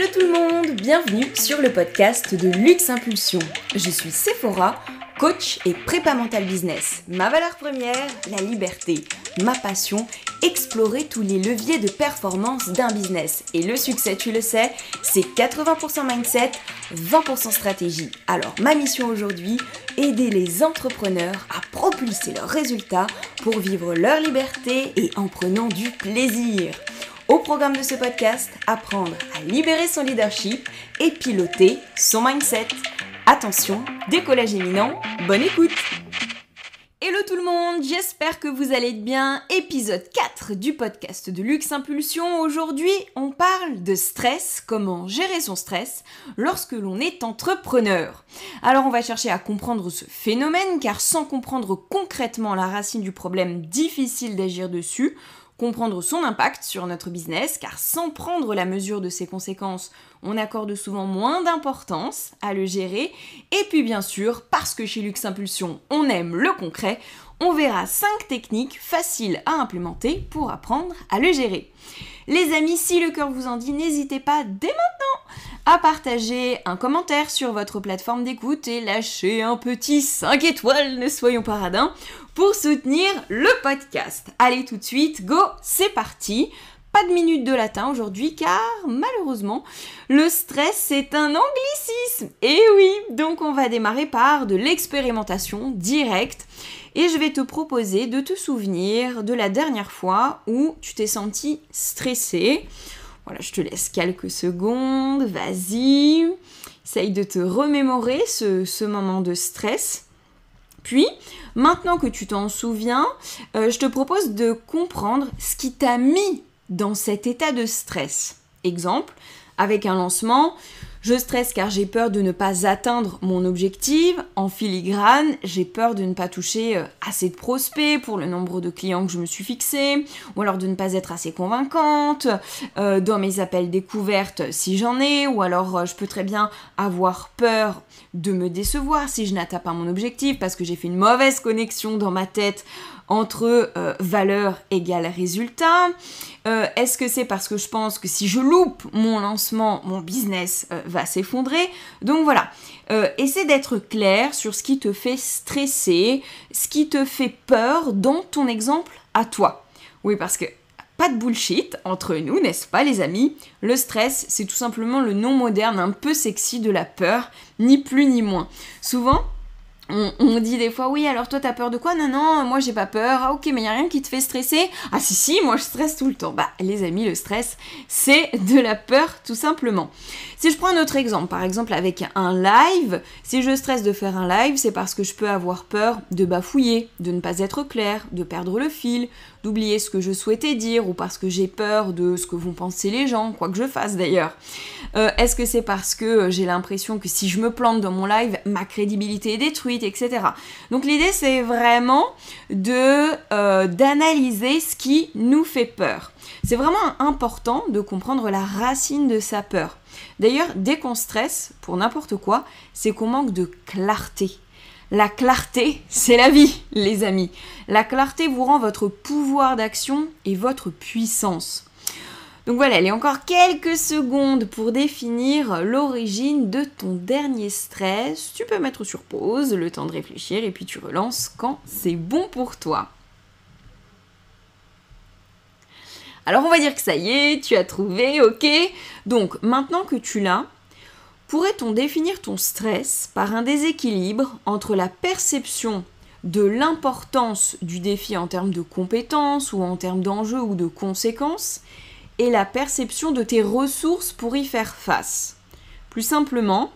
Hello tout le monde, bienvenue sur le podcast de Luxe Impulsion. Je suis Sephora, coach et prépa mental business. Ma valeur première, la liberté. Ma passion, explorer tous les leviers de performance d'un business. Et le succès, tu le sais, c'est 80% mindset, 20% stratégie. Alors ma mission aujourd'hui, aider les entrepreneurs à propulser leurs résultats pour vivre leur liberté et en prenant du plaisir. Au programme de ce podcast, apprendre à libérer son leadership et piloter son mindset. Attention, décollage imminent, bonne écoute! Hello tout le monde, j'espère que vous allez bien. Épisode 4 du podcast de Luxe Impulsion. Aujourd'hui, on parle de stress, comment gérer son stress lorsque l'on est entrepreneur. Alors on va chercher à comprendre ce phénomène, car sans comprendre concrètement la racine du problème, difficile d'agir dessus. Comprendre son impact sur notre business, car sans prendre la mesure de ses conséquences, on accorde souvent moins d'importance à le gérer. Et puis bien sûr, parce que chez Luxe Impulsion, on aime le concret, on verra 5 techniques faciles à implémenter pour apprendre à le gérer. Les amis, si le cœur vous en dit, n'hésitez pas dès maintenant à partager un commentaire sur votre plateforme d'écoute et lâcher un petit 5 étoiles, ne soyons pas radins, pour soutenir le podcast. Allez tout de suite, go, c'est parti. Pas de minute de latin aujourd'hui car malheureusement le stress c'est un anglicisme. Et oui, donc on va démarrer par de l'expérimentation directe et je vais te proposer de te souvenir de la dernière fois où tu t'es senti stressé. Voilà, je te laisse quelques secondes, vas-y, essaye de te remémorer ce moment de stress. Puis, maintenant que tu t'en souviens, je te propose de comprendre ce qui t'a mis dans cet état de stress. Exemple, avec un lancement, je stresse car j'ai peur de ne pas atteindre mon objectif. En filigrane, j'ai peur de ne pas toucher assez de prospects pour le nombre de clients que je me suis fixé, ou alors de ne pas être assez convaincante dans mes appels découvertes si j'en ai, ou alors je peux très bien avoir peur de me décevoir si je n'atteins pas mon objectif parce que j'ai fait une mauvaise connexion dans ma tête entre valeur égale résultat. Est-ce que c'est parce que je pense que si je loupe mon lancement, mon business va s'effondrer? Donc voilà, essaie d'être clair sur ce qui te fait stresser, ce qui te fait peur dans ton exemple à toi. Oui, parce que pas de bullshit entre nous, n'est-ce pas les amis? Le stress, c'est tout simplement le nom moderne un peu sexy de la peur, ni plus ni moins. Souvent, on dit des fois, oui, alors toi t'as peur de quoi? Non, moi j'ai pas peur. Ah ok, mais y a rien qui te fait stresser? Ah si, moi je stresse tout le temps. Bah les amis, le stress, c'est de la peur tout simplement. Si je prends un autre exemple, par exemple avec un live, si je stresse de faire un live, c'est parce que je peux avoir peur de bafouiller, de ne pas être clair, de perdre le fil, d'oublier ce que je souhaitais dire, ou parce que j'ai peur de ce que vont penser les gens, quoi que je fasse d'ailleurs. Est-ce que c'est parce que j'ai l'impression que si je me plante dans mon live, ma crédibilité est détruite, etc. Donc l'idée c'est vraiment d'analyser ce qui nous fait peur. C'est vraiment important de comprendre la racine de sa peur. D'ailleurs, dès qu'on stresse pour n'importe quoi, c'est qu'on manque de clarté. La clarté, c'est la vie, les amis. La clarté vous rend votre pouvoir d'action et votre puissance. Donc voilà, il y a encore quelques secondes pour définir l'origine de ton dernier stress. Tu peux mettre sur pause, le temps de réfléchir, et puis tu relances quand c'est bon pour toi. Alors on va dire que ça y est, tu as trouvé, ok? Donc maintenant que tu l'as, pourrait-on définir ton stress par un déséquilibre entre la perception de l'importance du défi en termes de compétences ou en termes d'enjeux ou de conséquences et la perception de tes ressources pour y faire face? Plus simplement,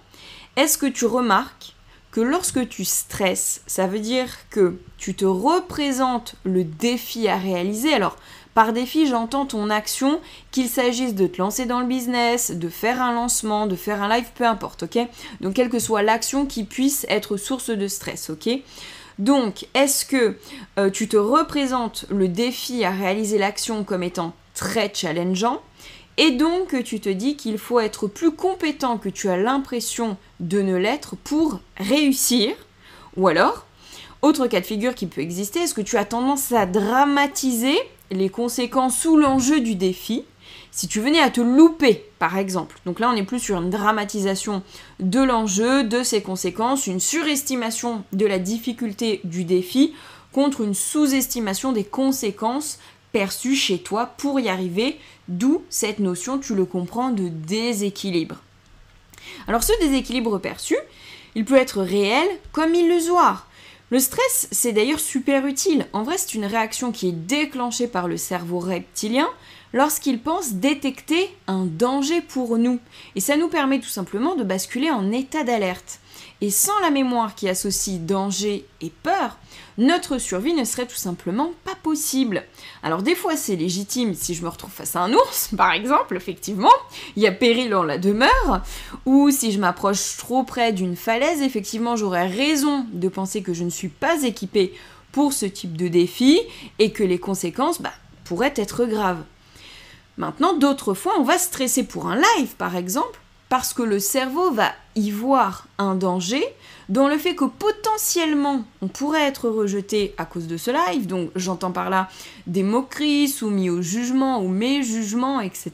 est-ce que tu remarques que lorsque tu stresses, ça veut dire que tu te représentes le défi à réaliser? Alors, par défi, j'entends ton action, qu'il s'agisse de te lancer dans le business, de faire un lancement, de faire un live, peu importe, ok? Donc, quelle que soit l'action qui puisse être source de stress, ok? Donc, est-ce que tu te représentes le défi à réaliser l'action comme étant très challengeant et donc tu te dis qu'il faut être plus compétent que tu as l'impression de ne l'être pour réussir? Ou alors, autre cas de figure qui peut exister, est-ce que tu as tendance à dramatiser les conséquences ou l'enjeu du défi, si tu venais à te louper, par exemple, donc là on est plus sur une dramatisation de l'enjeu, de ses conséquences, une surestimation de la difficulté du défi contre une sous-estimation des conséquences perçues chez toi pour y arriver, d'où cette notion, tu le comprends, de déséquilibre. Alors ce déséquilibre perçu, il peut être réel comme illusoire. Le stress, c'est d'ailleurs super utile. En vrai, c'est une réaction qui est déclenchée par le cerveau reptilien lorsqu'il pense détecter un danger pour nous. Et ça nous permet tout simplement de basculer en état d'alerte. Et sans la mémoire qui associe danger et peur, notre survie ne serait tout simplement pas possible. Alors des fois c'est légitime si je me retrouve face à un ours, par exemple, effectivement, il y a péril en la demeure, ou si je m'approche trop près d'une falaise, effectivement j'aurais raison de penser que je ne suis pas équipée pour ce type de défi et que les conséquences pourraient être graves. Maintenant, d'autres fois, on va stresser pour un live, par exemple, parce que le cerveau va y voir un danger dans le fait que potentiellement on pourrait être rejeté à cause de ce live, donc j'entends par là des moqueries, soumis au jugement ou méjugement, etc.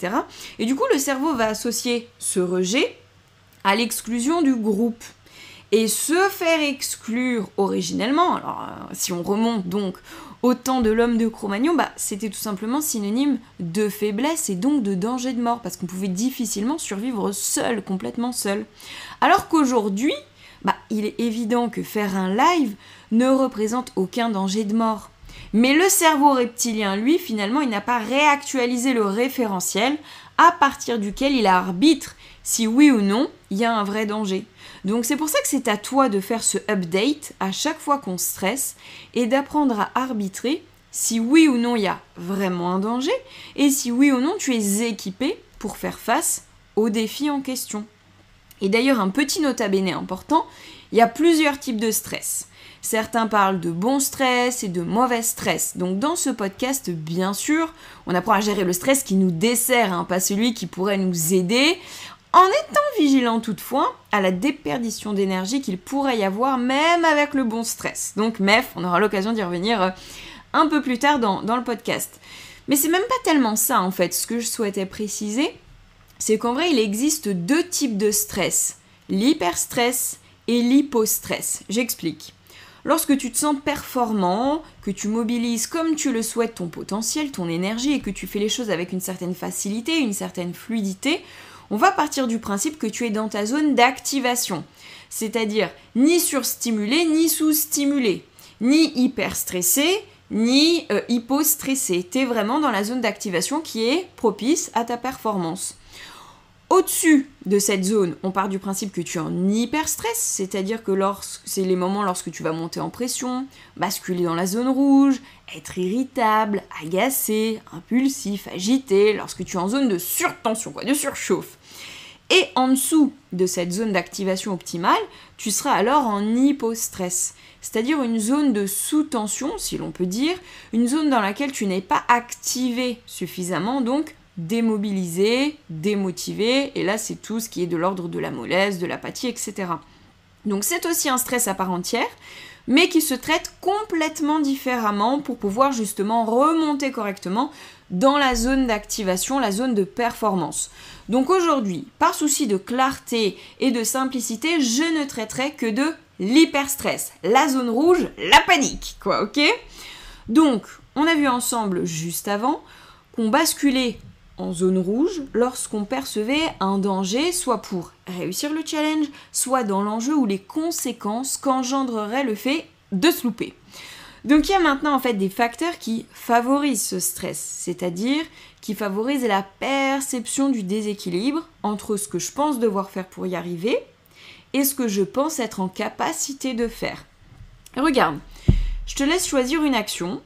Et du coup le cerveau va associer ce rejet à l'exclusion du groupe. Et se faire exclure originellement, alors si on remonte donc au temps de l'homme de Cro-Magnon, c'était tout simplement synonyme de faiblesse et donc de danger de mort, parce qu'on pouvait difficilement survivre seul, complètement seul. Alors qu'aujourd'hui, il est évident que faire un live ne représente aucun danger de mort. Mais le cerveau reptilien, lui, finalement, il n'a pas réactualisé le référentiel à partir duquel il arbitre si oui ou non il y a un vrai danger. Donc c'est pour ça que c'est à toi de faire ce update à chaque fois qu'on stresse et d'apprendre à arbitrer si oui ou non il y a vraiment un danger et si oui ou non tu es équipé pour faire face au défi en question. Et d'ailleurs, un petit nota bene important, il y a plusieurs types de stress. Certains parlent de bon stress et de mauvais stress. Donc dans ce podcast, bien sûr, on apprend à gérer le stress qui nous dessert, pas celui qui pourrait nous aider, en étant vigilant toutefois à la déperdition d'énergie qu'il pourrait y avoir même avec le bon stress. Donc MEF, on aura l'occasion d'y revenir un peu plus tard dans le podcast. Mais c'est même pas tellement ça en fait. Ce que je souhaitais préciser, c'est qu'en vrai il existe deux types de stress, l'hyperstress et l'hypostress. J'explique. Lorsque tu te sens performant, que tu mobilises comme tu le souhaites ton potentiel, ton énergie et que tu fais les choses avec une certaine facilité, une certaine fluidité, on va partir du principe que tu es dans ta zone d'activation, c'est-à-dire ni surstimulé, ni sous-stimulé, ni hyper-stressé, ni hypostressé. Tu es vraiment dans la zone d'activation qui est propice à ta performance. Au-dessus de cette zone, on part du principe que tu es en hyperstress, c'est-à-dire que c'est les moments lorsque tu vas monter en pression, basculer dans la zone rouge, être irritable, agacé, impulsif, agité, lorsque tu es en zone de surtension, de surchauffe. Et en dessous de cette zone d'activation optimale, tu seras alors en hypostress, c'est-à-dire une zone de sous-tension, si l'on peut dire, une zone dans laquelle tu n'es pas activé suffisamment, donc démobilisé, démotivé, et là c'est tout ce qui est de l'ordre de la mollesse, de l'apathie, etc. Donc c'est aussi un stress à part entière, mais qui se traite complètement différemment pour pouvoir justement remonter correctement dans la zone d'activation, la zone de performance. Donc aujourd'hui, par souci de clarté et de simplicité, je ne traiterai que de l'hyperstress, la zone rouge, la panique, ok ? Donc, on a vu ensemble juste avant qu'on basculait en zone rouge lorsqu'on percevait un danger, soit pour réussir le challenge, soit dans l'enjeu ou les conséquences qu'engendrerait le fait de se louper. Donc il y a maintenant en fait des facteurs qui favorisent ce stress, c'est-à-dire qui favorisent la perception du déséquilibre entre ce que je pense devoir faire pour y arriver et ce que je pense être en capacité de faire. Regarde, je te laisse choisir une action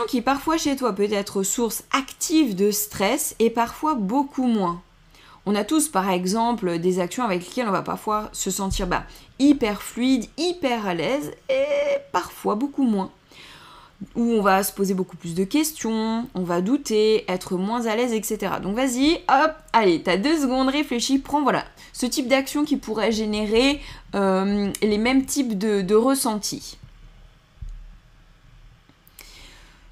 qui parfois chez toi peut être source active de stress et parfois beaucoup moins. On a tous par exemple des actions avec lesquelles on va parfois se sentir hyper fluide, hyper à l'aise et parfois beaucoup moins. Où on va se poser beaucoup plus de questions, on va douter, être moins à l'aise, etc. Donc vas-y, hop, allez, t'as 2 secondes, réfléchis, prends ce type d'action qui pourrait générer les mêmes types de ressentis.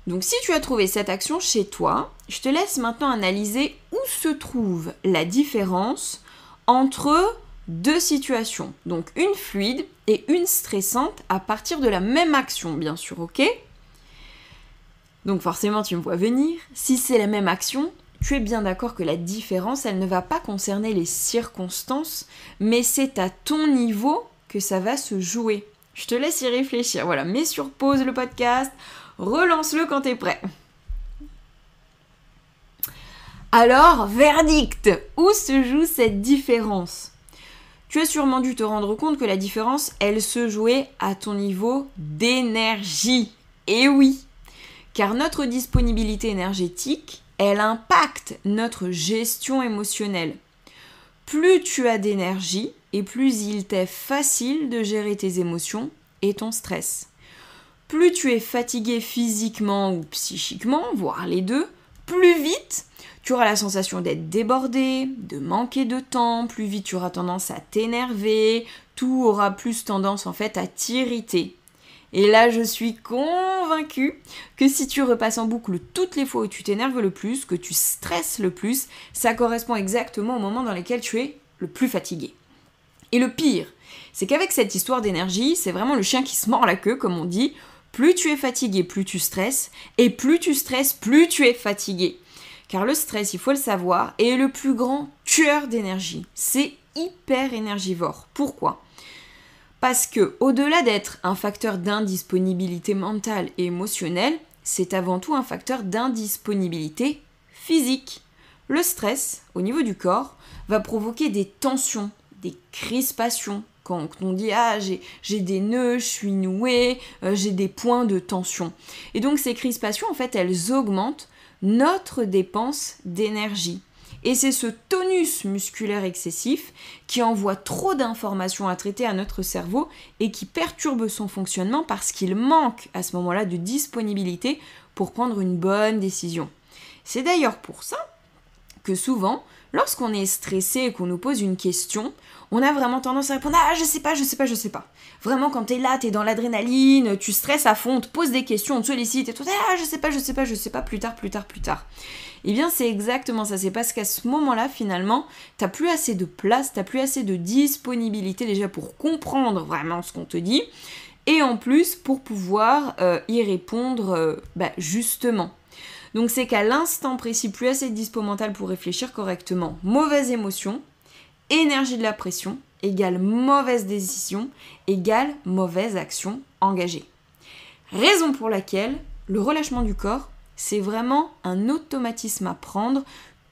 Donc si tu as trouvé cette action chez toi, je te laisse maintenant analyser où se trouve la différence entre deux situations. Donc une fluide et une stressante à partir de la même action, bien sûr, ok ? Donc forcément, tu me vois venir. Si c'est la même action, tu es bien d'accord que la différence, elle ne va pas concerner les circonstances, mais c'est à ton niveau que ça va se jouer. Je te laisse y réfléchir. Voilà, mets sur pause le podcast, relance-le quand t'es prêt. Alors, verdict, où se joue cette différence ? Tu as sûrement dû te rendre compte que la différence, elle se jouait à ton niveau d'énergie. Et oui, car notre disponibilité énergétique, elle impacte notre gestion émotionnelle. Plus tu as d'énergie et plus il t'est facile de gérer tes émotions et ton stress. Plus tu es fatigué physiquement ou psychiquement, voire les deux, plus vite tu auras la sensation d'être débordé, de manquer de temps, plus vite tu auras tendance à t'énerver, tout aura plus tendance en fait à t'irriter. Et là, je suis convaincue que si tu repasses en boucle toutes les fois où tu t'énerves le plus, que tu stresses le plus, ça correspond exactement au moment dans lequel tu es le plus fatigué. Et le pire, c'est qu'avec cette histoire d'énergie, c'est vraiment le chien qui se mord la queue, comme on dit. Plus tu es fatigué, plus tu stresses, et plus tu stresses, plus tu es fatigué. Car le stress, il faut le savoir, est le plus grand tueur d'énergie. C'est hyper énergivore. Pourquoi ? Parce que, au-delà d'être un facteur d'indisponibilité mentale et émotionnelle, c'est avant tout un facteur d'indisponibilité physique. Le stress, au niveau du corps, va provoquer des tensions, des crispations. Quand on dit « Ah, j'ai des nœuds, je suis noué, j'ai des points de tension ». Et donc ces crispations, en fait, elles augmentent notre dépense d'énergie. Et c'est ce tonus musculaire excessif qui envoie trop d'informations à traiter à notre cerveau et qui perturbe son fonctionnement parce qu'il manque à ce moment-là de disponibilité pour prendre une bonne décision. C'est d'ailleurs pour ça que souvent, lorsqu'on est stressé et qu'on nous pose une question, on a vraiment tendance à répondre « Ah, je sais pas. » Vraiment, quand t'es là, t'es dans l'adrénaline, tu stresses à fond, on te pose des questions, on te sollicite et tout. « Ah, je sais pas, plus tard. » Eh bien, c'est exactement ça. C'est parce qu'à ce moment-là, finalement, t'as plus assez de place, t'as plus assez de disponibilité déjà pour comprendre vraiment ce qu'on te dit et en plus pour pouvoir y répondre justement. Donc c'est qu'à l'instant précis, plus assez de dispo mental pour réfléchir correctement. Mauvaise émotion, énergie de la pression, égale mauvaise décision, égale mauvaise action engagée. Raison pour laquelle le relâchement du corps, c'est vraiment un automatisme à prendre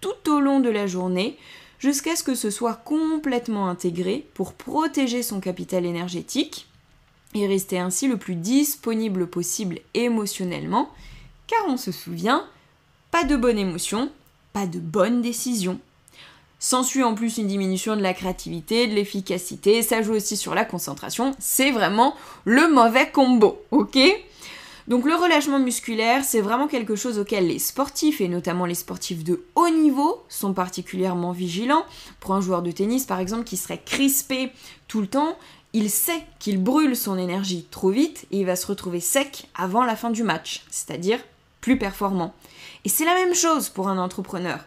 tout au long de la journée jusqu'à ce que ce soit complètement intégré pour protéger son capital énergétique et rester ainsi le plus disponible possible émotionnellement. Car on se souvient, pas de bonne émotion, pas de bonne décision. S'ensuit en plus une diminution de la créativité, de l'efficacité, ça joue aussi sur la concentration, c'est vraiment le mauvais combo, ok ? Donc le relâchement musculaire, c'est vraiment quelque chose auquel les sportifs, et notamment les sportifs de haut niveau, sont particulièrement vigilants. Pour un joueur de tennis par exemple qui serait crispé tout le temps, il sait qu'il brûle son énergie trop vite et il va se retrouver sec avant la fin du match, c'est-à-dire plus performant. Et c'est la même chose pour un entrepreneur.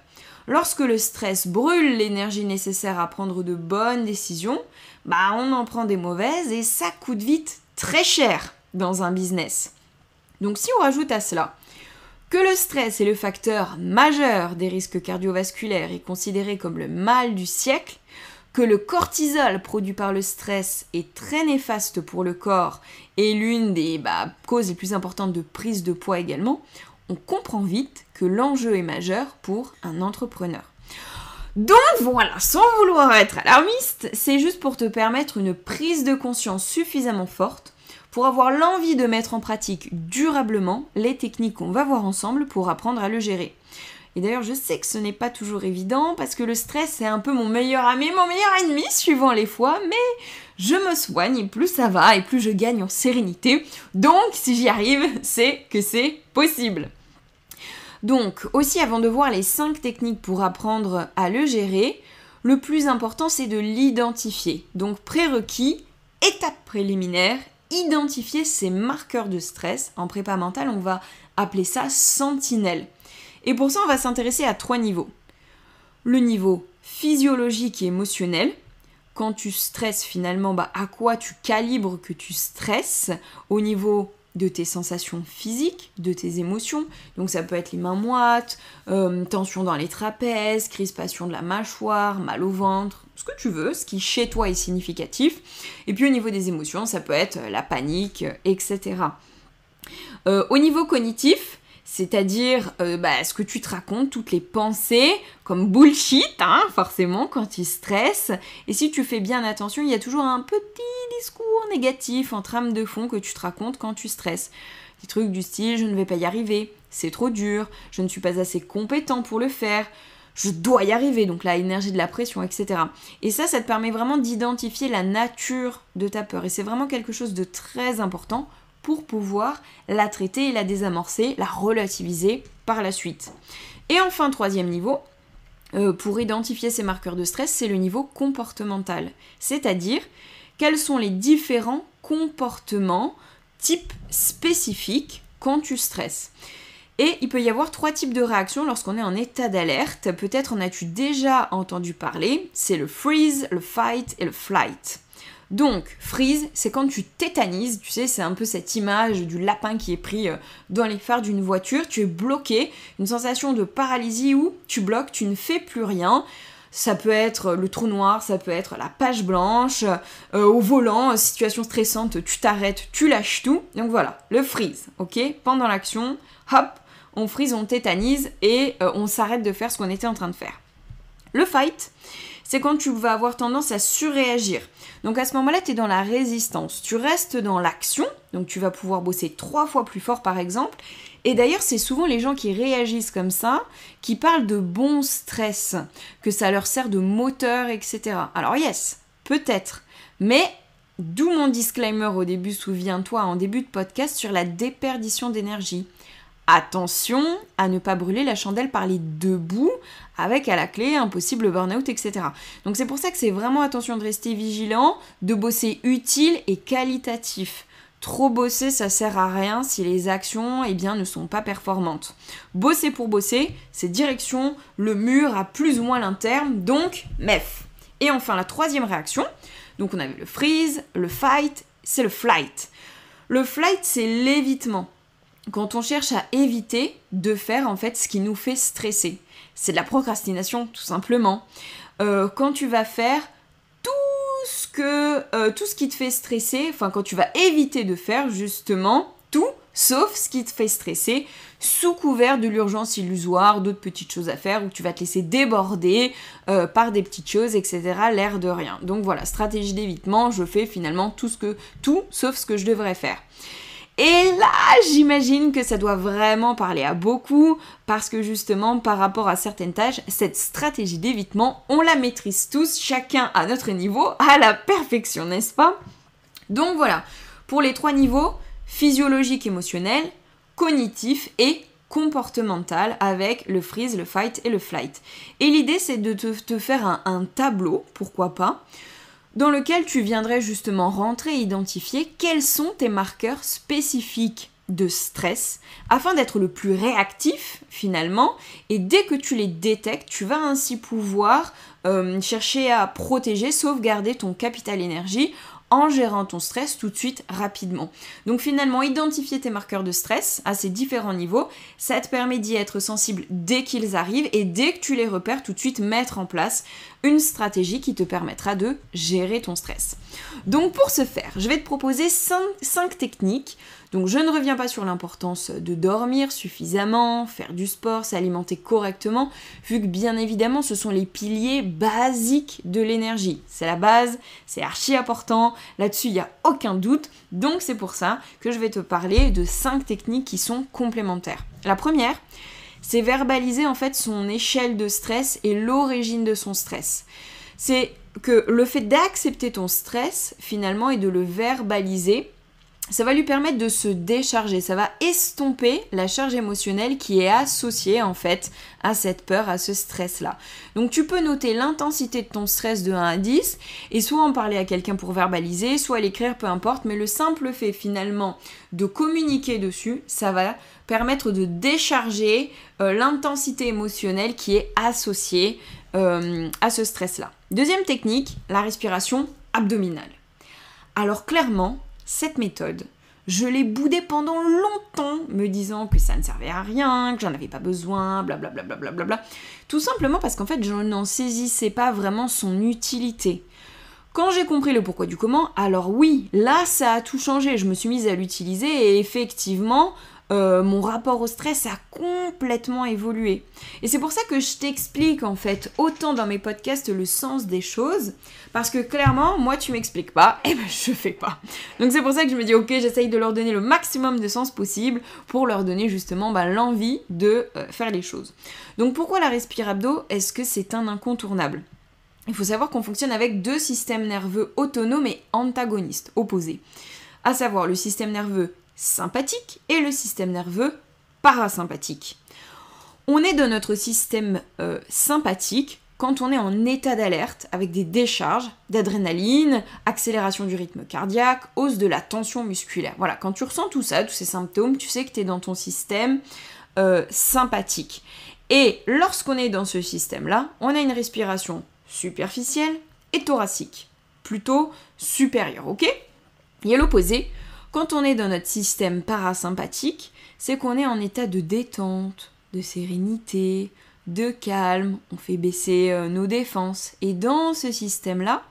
Lorsque le stress brûle l'énergie nécessaire à prendre de bonnes décisions, on en prend des mauvaises et ça coûte vite très cher dans un business. Donc si on rajoute à cela que le stress est le facteur majeur des risques cardiovasculaires et considéré comme le mal du siècle, que le cortisol produit par le stress est très néfaste pour le corps et l'une des causes les plus importantes de prise de poids également, on comprend vite que l'enjeu est majeur pour un entrepreneur. Donc voilà, sans vouloir être alarmiste, c'est juste pour te permettre une prise de conscience suffisamment forte pour avoir l'envie de mettre en pratique durablement les techniques qu'on va voir ensemble pour apprendre à le gérer. Et d'ailleurs, je sais que ce n'est pas toujours évident parce que le stress, c'est un peu mon meilleur ami, mon meilleur ennemi, suivant les fois, mais je me soigne et plus ça va et plus je gagne en sérénité. Donc, si j'y arrive, c'est que c'est possible. Donc, aussi avant de voir les 5 techniques pour apprendre à le gérer, le plus important, c'est de l'identifier. Donc, prérequis, étape préliminaire, identifier ces marqueurs de stress. En prépa mentale, on va appeler ça sentinelle. Et pour ça, on va s'intéresser à 3 niveaux. Le niveau physiologique et émotionnel. Quand tu stresses finalement, à quoi tu calibres que tu stresses au niveau de tes sensations physiques, de tes émotions. Donc ça peut être les mains moites, tension dans les trapèzes, crispation de la mâchoire, mal au ventre, ce que tu veux, ce qui chez toi est significatif. Et puis au niveau des émotions, ça peut être la panique, etc. Au niveau cognitif, c'est-à-dire ce que tu te racontes, toutes les pensées, comme bullshit, forcément, quand tu stresses. Et si tu fais bien attention, il y a toujours un petit discours négatif en trame de fond que tu te racontes quand tu stresses. Des trucs du style « je ne vais pas y arriver »,« c'est trop dur »,« je ne suis pas assez compétent pour le faire »,« je dois y arriver », donc la énergie de la pression, etc. Et ça te permet vraiment d'identifier la nature de ta peur. Et c'est vraiment quelque chose de très important pour pouvoir la traiter et la désamorcer, la relativiser par la suite. Et enfin, 3e niveau, pour identifier ces marqueurs de stress, c'est le niveau comportemental. C'est-à-dire, quels sont les différents comportements types spécifiques quand tu stresses. Et il peut y avoir 3 types de réactions lorsqu'on est en état d'alerte. Peut-être en as-tu déjà entendu parler, c'est le freeze, le fight et le flight. Donc, freeze, c'est quand tu tétanises, tu sais, c'est un peu cette image du lapin qui est pris dans les phares d'une voiture, tu es bloqué, une sensation de paralysie où tu bloques, tu ne fais plus rien. Ça peut être le trou noir, ça peut être la page blanche, au volant, situation stressante, tu t'arrêtes, tu lâches tout. Donc voilà, le freeze, ok ? Pendant l'action, hop, on freeze, on tétanise et on s'arrête de faire ce qu'on était en train de faire. Le fight, c'est quand tu vas avoir tendance à surréagir. Donc à ce moment-là, tu es dans la résistance. Tu restes dans l'action, donc tu vas pouvoir bosser 3 fois plus fort par exemple. Et d'ailleurs, c'est souvent les gens qui réagissent comme ça, qui parlent de bon stress, que ça leur sert de moteur, etc. Alors yes, peut-être, mais d'où mon disclaimer au début, souviens-toi, en début de podcast, sur la déperdition d'énergie. Attention à ne pas brûler la chandelle par les 2 bouts, avec à la clé un possible burn-out, etc. Donc c'est pour ça que c'est vraiment attention de rester vigilant, de bosser utile et qualitatif. Trop bosser, ça sert à rien si les actions ne sont pas performantes. Bosser pour bosser, c'est direction le mur à plus ou moins long terme, donc MEF. Et enfin la 3e réaction, donc on avait le freeze, le fight, c'est le flight. Le flight, c'est l'évitement. Quand on cherche à éviter de faire en fait ce qui nous fait stresser. C'est de la procrastination tout simplement. Quand tu vas faire tout ce qui te fait stresser, enfin quand tu vas éviter de faire justement tout sauf ce qui te fait stresser, sous couvert de l'urgence illusoire, d'autres petites choses à faire, où tu vas te laisser déborder par des petites choses, etc., l'air de rien. Donc voilà, stratégie d'évitement, je fais finalement tout sauf ce que je devrais faire. Et là, j'imagine que ça doit vraiment parler à beaucoup, parce que justement, par rapport à certaines tâches, cette stratégie d'évitement, on la maîtrise tous, chacun à notre niveau, à la perfection, n'est-ce pas ? Donc voilà, pour les 3 niveaux, physiologique, émotionnel, cognitif et comportemental, avec le freeze, le fight et le flight. Et l'idée, c'est de te faire un tableau, pourquoi pas, dans lequel tu viendrais justement rentrer et identifier quels sont tes marqueurs spécifiques de stress afin d'être le plus réactif finalement, et dès que tu les détectes, tu vas ainsi pouvoir chercher à protéger, sauvegarder ton capital énergie en gérant ton stress tout de suite, rapidement. Donc finalement, identifier tes marqueurs de stress à ces différents niveaux, ça te permet d'y être sensible dès qu'ils arrivent, et dès que tu les repères, tout de suite mettre en place une stratégie qui te permettra de gérer ton stress. Donc pour ce faire, je vais te proposer 5 techniques. Donc je ne reviens pas sur l'importance de dormir suffisamment, faire du sport, s'alimenter correctement, vu que bien évidemment ce sont les piliers basiques de l'énergie. C'est la base, c'est archi important, là-dessus il n'y a aucun doute. Donc c'est pour ça que je vais te parler de 5 techniques qui sont complémentaires. La première, c'est verbaliser en fait son échelle de stress et l'origine de son stress. C'est que le fait d'accepter ton stress finalement et de le verbaliser, ça va lui permettre de se décharger, ça va estomper la charge émotionnelle qui est associée en fait à cette peur, à ce stress-là. Donc tu peux noter l'intensité de ton stress de 1 à 10 et soit en parler à quelqu'un pour verbaliser, soit l'écrire, peu importe, mais le simple fait finalement de communiquer dessus, ça va permettre de décharger l'intensité émotionnelle qui est associée à ce stress-là. Deuxième technique, la respiration abdominale. Alors clairement, cette méthode, je l'ai boudée pendant longtemps, me disant que ça ne servait à rien, que j'en avais pas besoin, blablabla. Bla. Tout simplement parce qu'en fait, je n'en saisissais pas vraiment son utilité. Quand j'ai compris le pourquoi du comment, alors oui, là, ça a tout changé. Je me suis mise à l'utiliser et effectivement, mon rapport au stress a complètement évolué. Et c'est pour ça que je t'explique en fait autant dans mes podcasts le sens des choses, parce que clairement, moi tu m'expliques pas, et ben je fais pas. Donc c'est pour ça que je me dis ok, j'essaye de leur donner le maximum de sens possible pour leur donner justement l'envie de faire les choses. Donc pourquoi la respiration abdo? Est-ce que c'est un incontournable? Il faut savoir qu'on fonctionne avec 2 systèmes nerveux autonomes et antagonistes, opposés. À savoir le système nerveux sympathique et le système nerveux parasympathique. On est dans notre système sympathique quand on est en état d'alerte avec des décharges d'adrénaline, accélération du rythme cardiaque, hausse de la tension musculaire. Voilà, quand tu ressens tout ça, tous ces symptômes, tu sais que tu es dans ton système sympathique. Et lorsqu'on est dans ce système-là, on a une respiration superficielle et thoracique, plutôt supérieure, ok? Et à l'opposé, quand on est dans notre système parasympathique, c'est qu'on est en état de détente, de sérénité, de calme, on fait baisser nos défenses. Et dans ce système-là,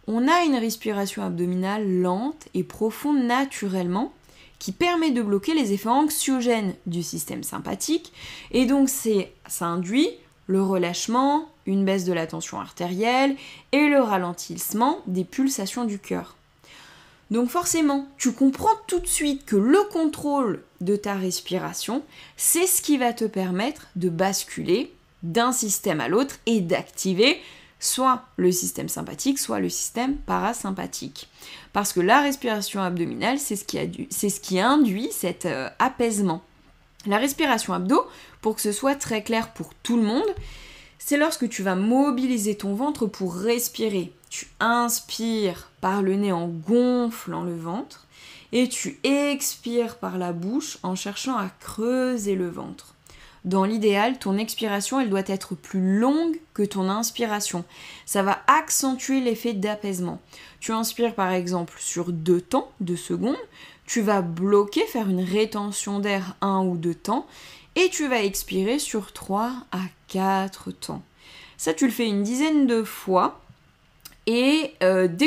on a une respiration abdominale lente et profonde naturellement qui permet de bloquer les effets anxiogènes du système sympathique. Et donc ça induit le relâchement, une baisse de la tension artérielle et le ralentissement des pulsations du cœur. Donc forcément, tu comprends tout de suite que le contrôle de ta respiration, c'est ce qui va te permettre de basculer d'un système à l'autre et d'activer soit le système sympathique, soit le système parasympathique. Parce que la respiration abdominale, c'est ce qui induit cet apaisement. La respiration abdo, pour que ce soit très clair pour tout le monde, c'est lorsque tu vas mobiliser ton ventre pour respirer. Tu inspires par le nez en gonflant le ventre et tu expires par la bouche en cherchant à creuser le ventre. Dans l'idéal, ton expiration, elle doit être plus longue que ton inspiration. Ça va accentuer l'effet d'apaisement. Tu inspires par exemple sur 2 temps, 2 secondes, tu vas bloquer, faire une rétention d'air 1 ou 2 temps, et tu vas expirer sur 3 à 4 temps. Ça, tu le fais une dizaine de fois, et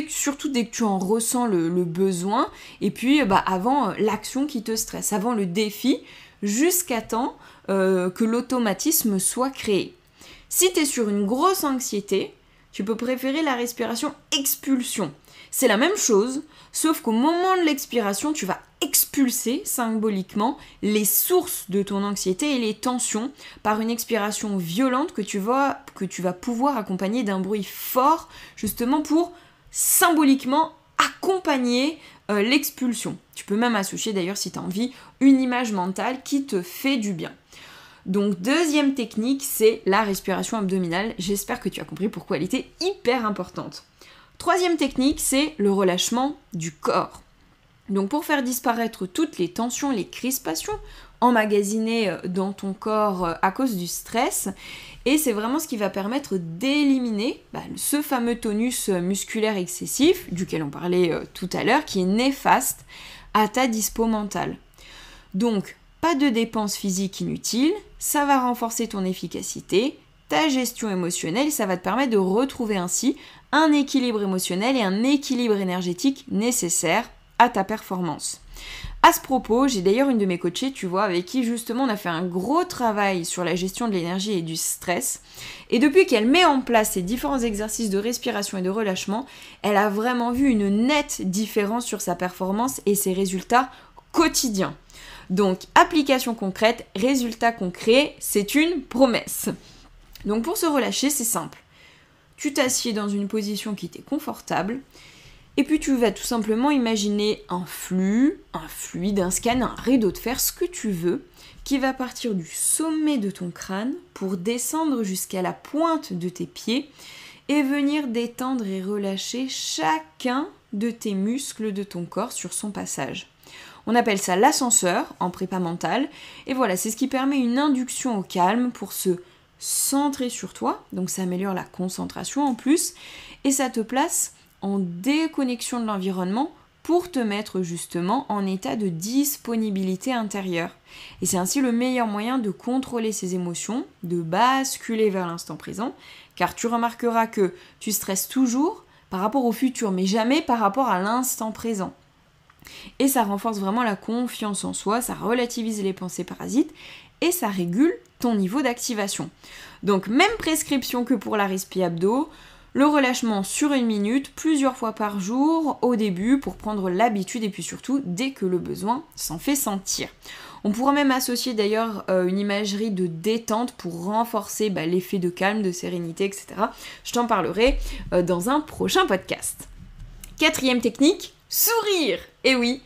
surtout dès que tu en ressens le besoin, et puis avant l'action qui te stresse, avant le défi, jusqu'à temps que l'automatisme soit créé. Si tu es sur une grosse anxiété, tu peux préférer la respiration expulsion. C'est la même chose, sauf qu'au moment de l'expiration, tu vas expulser symboliquement les sources de ton anxiété et les tensions par une expiration violente que tu vas pouvoir accompagner d'un bruit fort, justement pour symboliquement accompagner l'expulsion. Tu peux même associer d'ailleurs, si tu as envie, une image mentale qui te fait du bien. Donc deuxième technique, c'est la respiration abdominale. J'espère que tu as compris pourquoi elle était hyper importante. Troisième technique, c'est le relâchement du corps. Donc pour faire disparaître toutes les tensions, les crispations emmagasinées dans ton corps à cause du stress, et c'est vraiment ce qui va permettre d'éliminer ce fameux tonus musculaire excessif, duquel on parlait tout à l'heure, qui est néfaste à ta dispo mentale. Donc, pas de dépenses physiques inutiles, ça va renforcer ton efficacité, ta gestion émotionnelle, ça va te permettre de retrouver ainsi un équilibre émotionnel et un équilibre énergétique nécessaire à ta performance. À ce propos, j'ai d'ailleurs une de mes coachées, tu vois, avec qui justement on a fait un gros travail sur la gestion de l'énergie et du stress. Et depuis qu'elle met en place ces différents exercices de respiration et de relâchement, elle a vraiment vu une nette différence sur sa performance et ses résultats quotidiens. Donc, application concrète, résultats concrets, c'est une promesse. Donc pour se relâcher, c'est simple. Tu t'assieds dans une position qui t'est confortable Et puis tu vas tout simplement imaginer un flux, un fluide, un scan, un rideau de fer, ce que tu veux, qui va partir du sommet de ton crâne pour descendre jusqu'à la pointe de tes pieds et venir détendre et relâcher chacun de tes muscles de ton corps sur son passage. On appelle ça l'ascenseur en prépa mentale. Et voilà, c'est ce qui permet une induction au calme pour se centrer sur toi. Donc ça améliore la concentration en plus. Et ça te place en déconnexion de l'environnement pour te mettre justement en état de disponibilité intérieure. Et c'est ainsi le meilleur moyen de contrôler ses émotions, de basculer vers l'instant présent, car tu remarqueras que tu stresses toujours par rapport au futur, mais jamais par rapport à l'instant présent. Et ça renforce vraiment la confiance en soi, ça relativise les pensées parasites et ça régule ton niveau d'activation. Donc même prescription que pour la respi abdo, le relâchement sur 1 minute, plusieurs fois par jour au début pour prendre l'habitude et puis surtout dès que le besoin s'en fait sentir. On pourra même associer d'ailleurs une imagerie de détente pour renforcer l'effet de calme, de sérénité, etc. Je t'en parlerai dans un prochain podcast. 4e technique, sourire. Et oui,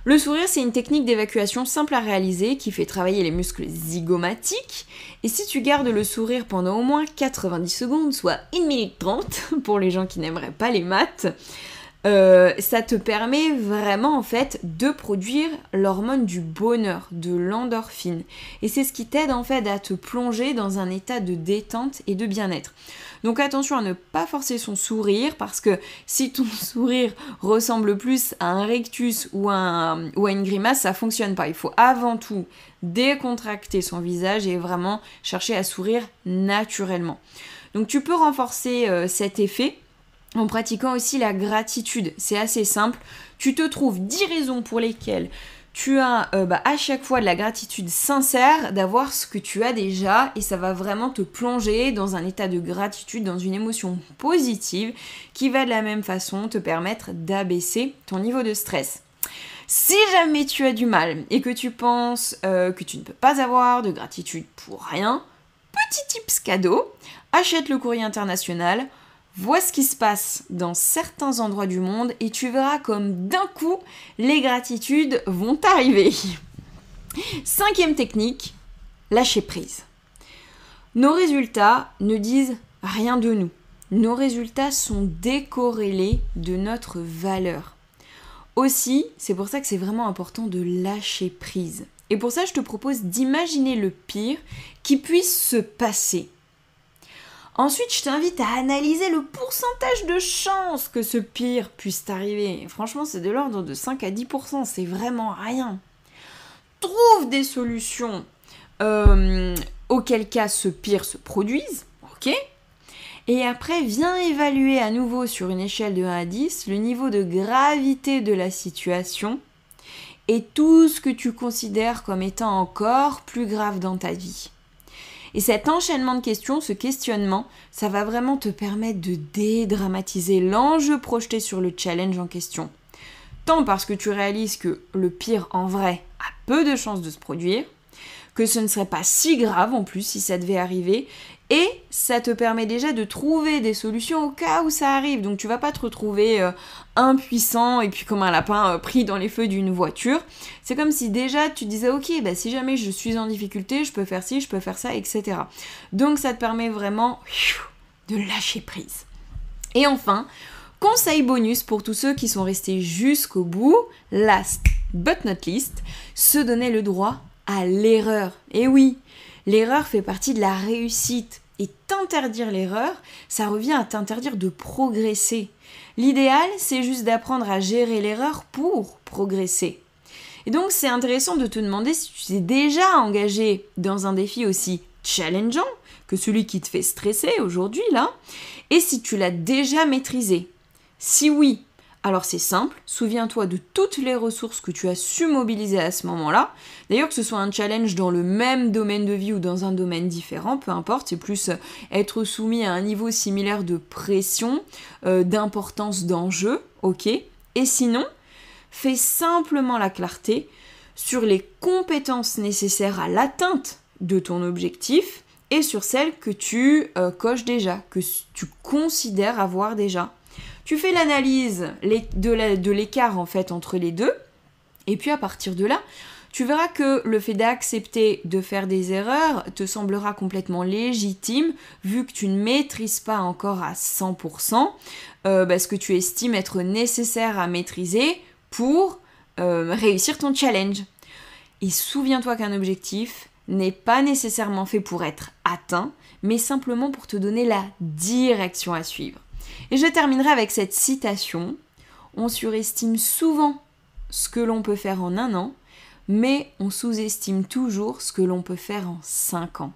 le sourire, c'est une technique d'évacuation simple à réaliser qui fait travailler les muscles zygomatiques. Et si tu gardes le sourire pendant au moins 90 secondes, soit 1 minute 30, pour les gens qui n'aimeraient pas les maths, ça te permet vraiment en fait de produire l'hormone du bonheur, de l'endorphine. Et c'est ce qui t'aide en fait à te plonger dans un état de détente et de bien-être. Donc attention à ne pas forcer son sourire parce que si ton sourire ressemble plus à un rictus ou à une grimace, ça fonctionne pas. Il faut avant tout décontracter son visage et vraiment chercher à sourire naturellement. Donc tu peux renforcer cet effet en pratiquant aussi la gratitude. C'est assez simple. Tu te trouves 10 raisons pour lesquelles tu as à chaque fois de la gratitude sincère d'avoir ce que tu as déjà et ça va vraiment te plonger dans un état de gratitude, dans une émotion positive qui va de la même façon te permettre d'abaisser ton niveau de stress. Si jamais tu as du mal et que tu penses que tu ne peux pas avoir de gratitude pour rien, petit tips cadeau, achète le courrier international. Vois ce qui se passe dans certains endroits du monde et tu verras comme d'un coup, les gratitudes vont arriver. 5e technique, lâcher prise. Nos résultats ne disent rien de nous. Nos résultats sont décorrélés de notre valeur. Aussi, c'est pour ça que c'est vraiment important de lâcher prise. Et pour ça, je te propose d'imaginer le pire qui puisse se passer. Ensuite, je t'invite à analyser le pourcentage de chances que ce pire puisse t'arriver. Franchement, c'est de l'ordre de 5 à 10%, c'est vraiment rien. Trouve des solutions auquel cas ce pire se produise, ok ? Et après, viens évaluer à nouveau sur une échelle de 1 à 10 le niveau de gravité de la situation et tout ce que tu considères comme étant encore plus grave dans ta vie. Et cet enchaînement de questions, ce questionnement, ça va vraiment te permettre de dédramatiser l'enjeu projeté sur le challenge en question. Tant parce que tu réalises que le pire en vrai a peu de chances de se produire, que ce ne serait pas si grave en plus si ça devait arriver, et ça te permet déjà de trouver des solutions au cas où ça arrive. Donc tu vas pas te retrouver impuissant et puis comme un lapin pris dans les feux d'une voiture. C'est comme si déjà tu disais ok, si jamais je suis en difficulté, je peux faire ci, je peux faire ça, etc. Donc ça te permet vraiment de lâcher prise. Et enfin, conseil bonus pour tous ceux qui sont restés jusqu'au bout, last but not least, se donner le droit à l'erreur. Et oui, l'erreur fait partie de la réussite. Et t'interdire l'erreur, ça revient à t'interdire de progresser. L'idéal, c'est juste d'apprendre à gérer l'erreur pour progresser. Et donc, c'est intéressant de te demander si tu t'es déjà engagé dans un défi aussi challengeant que celui qui te fait stresser aujourd'hui, là, et si tu l'as déjà maîtrisé. Si oui, alors c'est simple, souviens-toi de toutes les ressources que tu as su mobiliser à ce moment-là. D'ailleurs, que ce soit un challenge dans le même domaine de vie ou dans un domaine différent, peu importe, c'est plus être soumis à un niveau similaire de pression, d'importance d'enjeu, ok ? Et sinon, fais simplement la clarté sur les compétences nécessaires à l'atteinte de ton objectif et sur celles que tu coches déjà, que tu considères avoir déjà. Tu fais l'analyse de l'écart en fait entre les deux, et puis à partir de là, tu verras que le fait d'accepter de faire des erreurs te semblera complètement légitime vu que tu ne maîtrises pas encore à 100% ce que tu estimes être nécessaire à maîtriser pour réussir ton challenge. Et souviens-toi qu'un objectif n'est pas nécessairement fait pour être atteint, mais simplement pour te donner la direction à suivre. Et je terminerai avec cette citation. On surestime souvent ce que l'on peut faire en 1 an, mais on sous-estime toujours ce que l'on peut faire en 5 ans.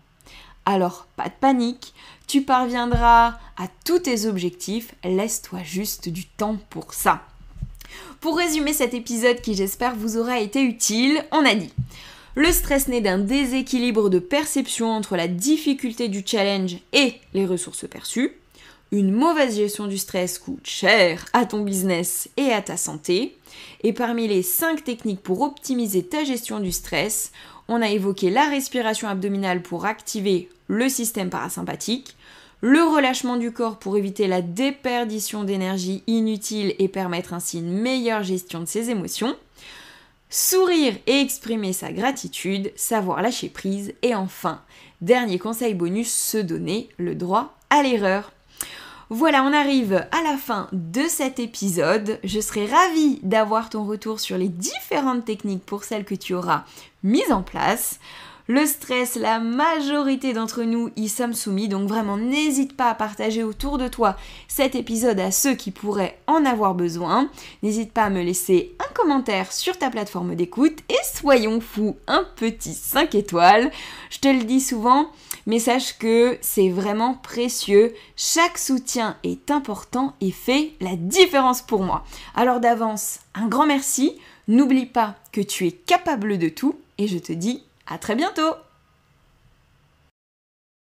Alors, pas de panique, tu parviendras à tous tes objectifs, laisse-toi juste du temps pour ça. Pour résumer cet épisode qui j'espère vous aura été utile, on a dit: le stress naît d'un déséquilibre de perception entre la difficulté du challenge et les ressources perçues. Une mauvaise gestion du stress coûte cher à ton business et à ta santé. Et parmi les 5 techniques pour optimiser ta gestion du stress, on a évoqué la respiration abdominale pour activer le système parasympathique, le relâchement du corps pour éviter la déperdition d'énergie inutile et permettre ainsi une meilleure gestion de ses émotions, sourire et exprimer sa gratitude, savoir lâcher prise, et enfin, dernier conseil bonus, se donner le droit à l'erreur. Voilà, on arrive à la fin de cet épisode. Je serai ravie d'avoir ton retour sur les différentes techniques pour celles que tu auras mises en place. Le stress, la majorité d'entre nous y sommes soumis, donc vraiment n'hésite pas à partager autour de toi cet épisode à ceux qui pourraient en avoir besoin. N'hésite pas à me laisser un commentaire sur ta plateforme d'écoute et soyons fous, un petit 5 étoiles. Je te le dis souvent, mais sache que c'est vraiment précieux. Chaque soutien est important et fait la différence pour moi. Alors d'avance, un grand merci. N'oublie pas que tu es capable de tout et je te dis à très bientôt!